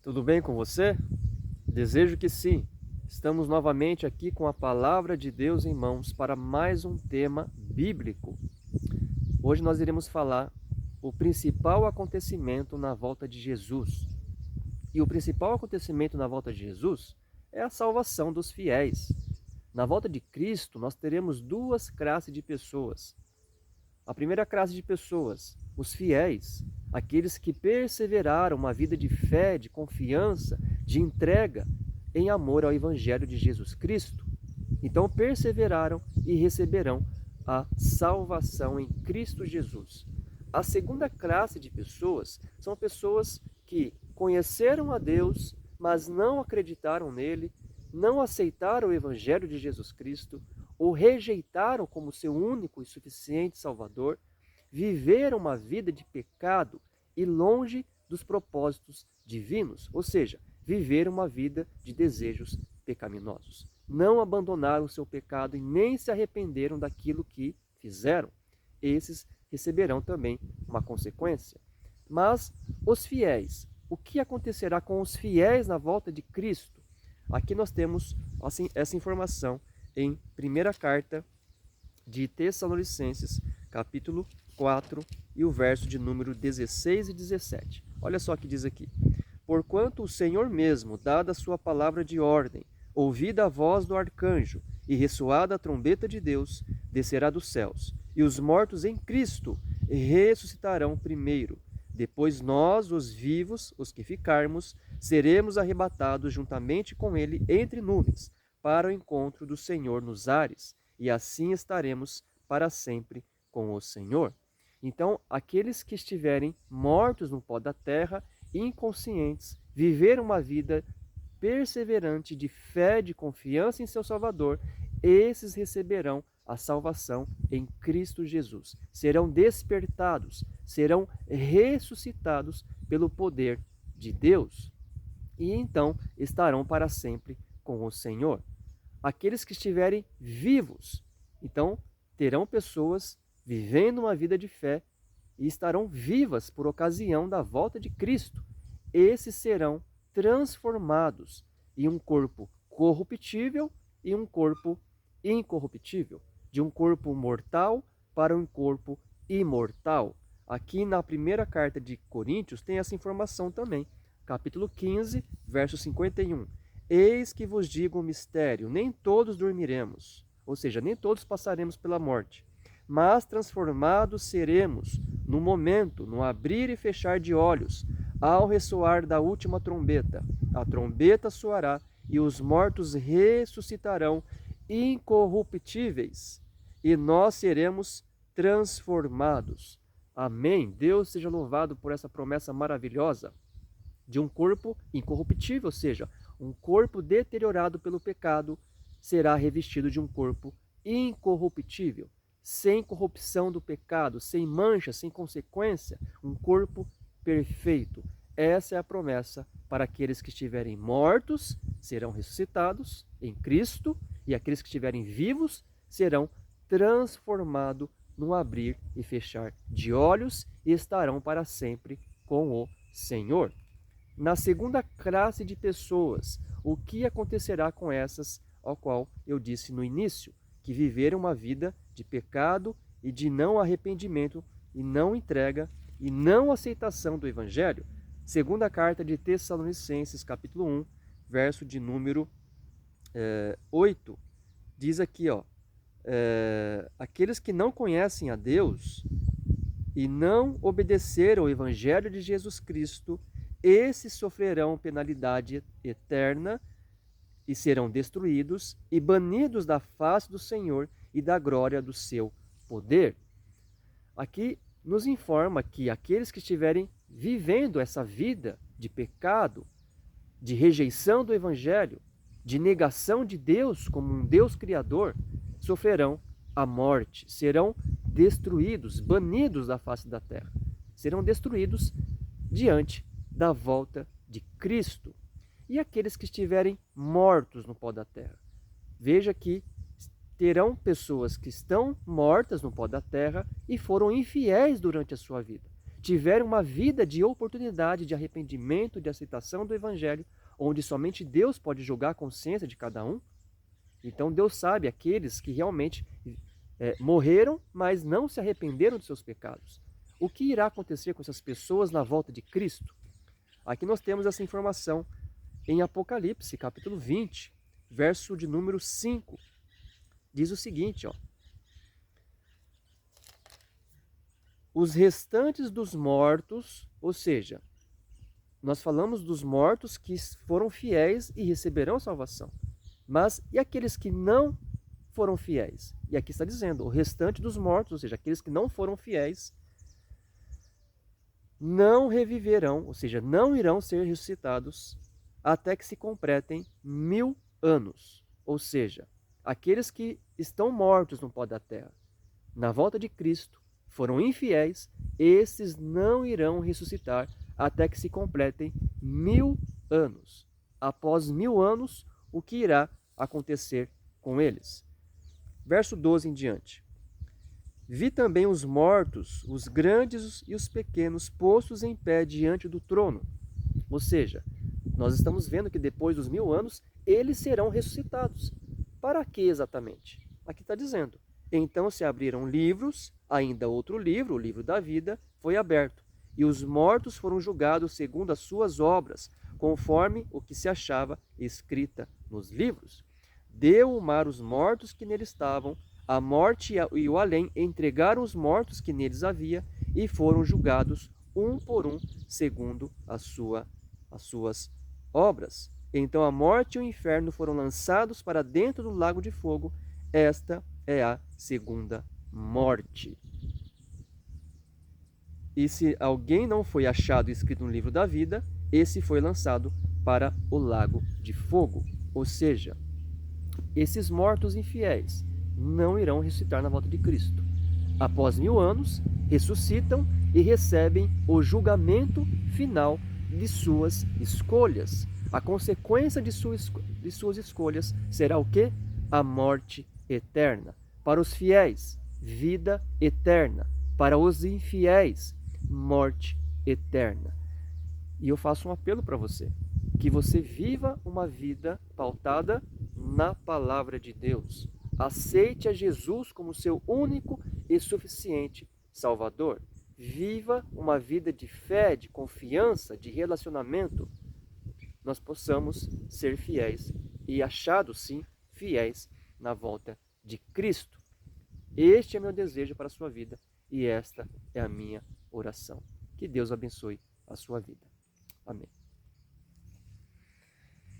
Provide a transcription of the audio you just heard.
Tudo bem com você? Desejo que sim. Estamos novamente aqui com a palavra de Deus em mãos para mais um tema bíblico. Hoje nós iremos falar o principal acontecimento na volta de Jesus. E o principal acontecimento na volta de Jesus é a salvação dos fiéis. Na volta de Cristo, nós teremos duas classes de pessoas. A primeira classe de pessoas, os fiéis, aqueles que perseveraram uma vida de fé, de confiança, de entrega em amor ao Evangelho de Jesus Cristo. Então perseveraram e receberão a salvação em Cristo Jesus. A segunda classe de pessoas são pessoas que conheceram a Deus, mas não acreditaram nele, não aceitaram o Evangelho de Jesus Cristo, o rejeitaram como seu único e suficiente Salvador, viveram uma vida de pecado e longe dos propósitos divinos, ou seja, viveram uma vida de desejos pecaminosos. Não abandonaram o seu pecado e nem se arrependeram daquilo que fizeram. Esses receberão também uma consequência. Mas os fiéis, o que acontecerá com os fiéis na volta de Cristo? Aqui nós temos assim, essa informação em primeira carta de Tessalonicenses, capítulo 4 e o verso de número 16 e 17. Olha só o que diz aqui. Porquanto o Senhor mesmo, dada a sua palavra de ordem, ouvida a voz do arcanjo e ressoada a trombeta de Deus, descerá dos céus, e os mortos em Cristo ressuscitarão primeiro. Depois nós, os vivos, os que ficarmos, seremos arrebatados juntamente com ele entre nuvens, para o encontro do Senhor nos ares, e assim estaremos para sempre com o Senhor. Então, aqueles que estiverem mortos no pó da terra, inconscientes, viveram uma vida perseverante de fé, de confiança em seu Salvador, esses receberão a salvação em Cristo Jesus. Serão despertados, serão ressuscitados pelo poder de Deus e então estarão para sempre com o Senhor. Aqueles que estiverem vivos, então terão pessoas vivendo uma vida de fé e estarão vivas por ocasião da volta de Cristo. Esses serão transformados em um corpo corruptível e um corpo incorruptível, de um corpo mortal para um corpo imortal. Aqui na primeira carta de Coríntios tem essa informação também, capítulo 15, verso 51. Eis que vos digo um mistério, nem todos dormiremos, ou seja, nem todos passaremos pela morte, mas transformados seremos no momento, no abrir e fechar de olhos, ao ressoar da última trombeta. A trombeta soará e os mortos ressuscitarão incorruptíveis, e nós seremos transformados. Amém. Deus seja louvado por essa promessa maravilhosa de um corpo incorruptível, ou seja, um corpo deteriorado pelo pecado será revestido de um corpo incorruptível, sem corrupção do pecado, sem mancha, sem consequência, um corpo perfeito. Essa é a promessa para aqueles que estiverem mortos, serão ressuscitados em Cristo, e aqueles que estiverem vivos serão transformados num abrir e fechar de olhos e estarão para sempre com o Senhor. Na segunda classe de pessoas, o que acontecerá com essas, ao qual eu disse no início, que viveram uma vida de pecado e de não arrependimento e não entrega e não aceitação do Evangelho? Segunda carta de Tessalonicenses, capítulo 1, verso de número 8, diz aqui, aqueles que não conhecem a Deus e não obedeceram ao Evangelho de Jesus Cristo, esses sofrerão penalidade eterna e serão destruídos e banidos da face do Senhor e da glória do seu poder. Aqui nos informa que aqueles que estiverem vivendo essa vida de pecado, de rejeição do Evangelho, de negação de Deus como um Deus criador, sofrerão a morte, serão destruídos, banidos da face da terra, serão destruídos diante da volta de Cristo. E aqueles que estiverem mortos no pó da terra? Veja que terão pessoas que estão mortas no pó da terra e foram infiéis durante a sua vida. tiverem uma vida de oportunidade, de arrependimento, de aceitação do Evangelho, onde somente Deus pode julgar a consciência de cada um. Então Deus sabe aqueles que realmente morreram, mas não se arrependeram dos seus pecados. O que irá acontecer com essas pessoas na volta de Cristo? Aqui nós temos essa informação em Apocalipse, capítulo 20, verso de número 5. Diz o seguinte, ó: os restantes dos mortos, ou seja, nós falamos dos mortos que foram fiéis e receberão a salvação. Mas e aqueles que não foram fiéis? E aqui está dizendo, o restante dos mortos, ou seja, aqueles que não foram fiéis, não reviverão, ou seja, não irão ser ressuscitados até que se completem 1000 anos. Ou seja, aqueles que estão mortos no pó da terra, na volta de Cristo, foram infiéis, esses não irão ressuscitar até que se completem 1000 anos. Após 1000 anos, o que irá acontecer com eles? Verso 12 em diante. Vi também os mortos, os grandes e os pequenos, postos em pé diante do trono. Ou seja, nós estamos vendo que depois dos 1000 anos, eles serão ressuscitados. Para que exatamente? Aqui está dizendo, então se abriram livros, ainda outro livro, o livro da vida, foi aberto, e os mortos foram julgados segundo as suas obras, conforme o que se achava escrita nos livros. Deu o mar os mortos que nele estavam, a morte e o além entregaram os mortos que neles havia, e foram julgados um por um, segundo as suas obras. Então a morte e o inferno foram lançados para dentro do lago de fogo. Esta é a segunda morte. E se alguém não foi achado escrito no livro da vida, esse foi lançado para o lago de fogo. Ou seja, esses mortos infiéis não irão ressuscitar na volta de Cristo. Após 1000 anos, ressuscitam e recebem o julgamento final de suas escolhas. A consequência de suas escolhas será o quê? A morte eterna. Para os fiéis, vida eterna. Para os infiéis, morte eterna. E eu faço um apelo para você, que você viva uma vida pautada na palavra de Deus. Aceite a Jesus como seu único e suficiente Salvador. Viva uma vida de fé, de confiança, de relacionamento. Nós possamos ser fiéis e achados, sim, fiéis na volta de Cristo. Este é meu desejo para a sua vida e esta é a minha oração. Que Deus abençoe a sua vida.